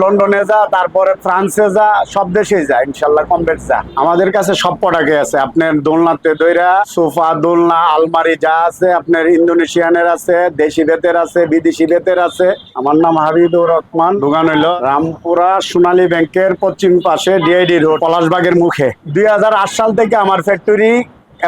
লন্ডনে যা, তারপরে ফ্রান্সে যা, সব দেশে যা ইনশাল্লাহ কম বেশ যা। আমাদের কাছে সব প্রোডাক্ট আছে, আপনার দোলনাতে দইরা সোফা, দোলনা, আলমারি যা আছে, আপনার ইন্দোনেশিয়ানের আছে, দেশি বেতের আছে, বিদেশি বেতের আছে। আমার নাম হাবিবুর রহমান। দোকান হইলো রামপুরা সোনালী ব্যাংকের পশ্চিম পাশে, ডিআইডি রোড, পলাশবাগের মুখে। 2008 সাল থেকে আমার ফ্যাক্টরি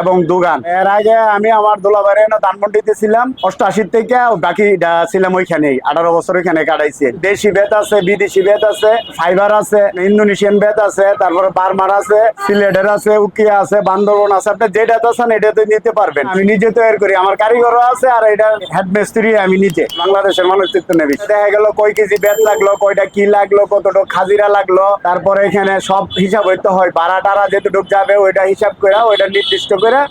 এবং দোকান। এর আগে আমি আমার দোলাবাড়ি ধানমন্ডিতে ছিলাম 88 থেকে, বাকি ছিলাম ওইখানেই 18 বছর ওইখানে কাটাইছি। দেশি বেত আছে, বিদেশি বেত আছে, ফাইবার আছে, ইন্দোনেশিয়ান বেত আছে, তারপরে বার্মার আছে, সিলেটের আছে, উকিয়া আছে, বান্দরবন আছে। আপনি যেটা চান এটাতে নিতে পারবেন। আমি নিজে তৈরি করি, আমার কারিগরও আছে, আর এটা হেড মিস্ত্রি আমি নিজে। বাংলাদেশের মানুষ চিত্র নেবি, দেখা গেল কয় কেজি বেত লাগলো, কয়টা কি লাগলো, কতটুকু খাজিরা লাগলো, তারপরে এখানে সব হিসাব হইতে হয়। ভাড়া টাড়া যেটুকু যাবে ওইটা হিসাব করে, ওইটা নির্দিষ্ট করে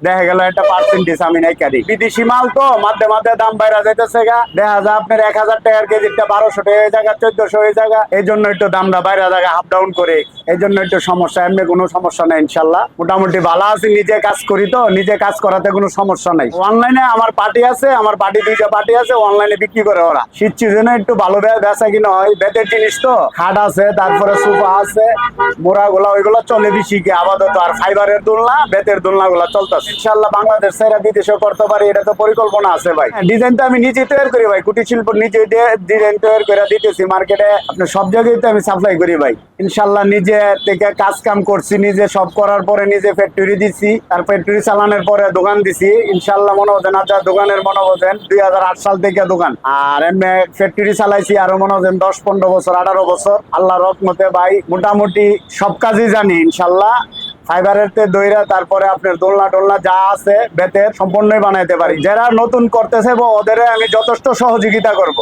দেখা গেল একটা পার্সেন্টেজ আমি নাই কারি। বিদেশি মাল তো মাঝে মাঝে দাম বাইরা যাইতেছে গা, দেখা যায় আপনার 1000 টাকার কেজিটা 1200 টাকা হয়ে জায়গা, 1400 হয়ে জায়গা। এই জন্য একটু দামটা বাইরা জায়গা আপ ডাউন করে, এই জন্য একটু সমস্যা। এমনি কোনো সমস্যা নাই ইনশাল্লাহ, মোটামুটি ভালো আছি। নিজে কাজ করি তো, নিজে কাজ করাতে কোনো সমস্যা নাই। অনলাইনে আমার পার্টি আছে, আমার পার্টি 2টা পার্টি আছে, অনলাইনে বিক্রি করে ওরা। শীত সিজনে একটু ভালো বেচা কিনা হয়, বেতের জিনিস তো, খাট আছে, তারপরে সোফা আছে, মোড়া গুলা ওইগুলো চলে বেশি কি আপাতত। আর ফাইবারের দোলনা, বেতের দোলনা গুলা চলতেছে ইনশাল্লাহ। বাংলাদেশ ছাড়া বিদেশে করতে পারি, এটা তো পরিকল্পনা আছে ভাই। ডিজাইন তো আমি নিজে তৈরি করি ভাই, কুটির শিল্প নিজে ডিজাইন তৈরি করে দিতেছি মার্কেটে। আপনি সব জায়গায় তো আমি সাপ্লাই করি ভাই ইনশাল্লাহ। নিজে থেকে কাজ কাম করছি, নিজে সব করার পরে নিজে ফ্যাক্টরি দিছি, তার ফ্যাক্টরি চালানোর পরে দোকান দিছি ইনশাল্লাহ। মনে হতেন আপনার দোকানের মনে হতেন 2008 সাল থেকে দোকান, আর এমনি ফ্যাক্টরি চালাইছি আরো মনে হতেন 10-15 বছর, 18 বছর। আল্লাহ রহমতে ভাই মোটামুটি সব কাজই জানি ইনশাল্লাহ। ফাইবারের দইরা, তারপরে আপনার দোলনা টোলনা যা আছে বেতের সম্পূর্ণই বানাইতে পারি। যারা নতুন করতেছে ওদের আমি যথেষ্ট সহযোগিতা করব।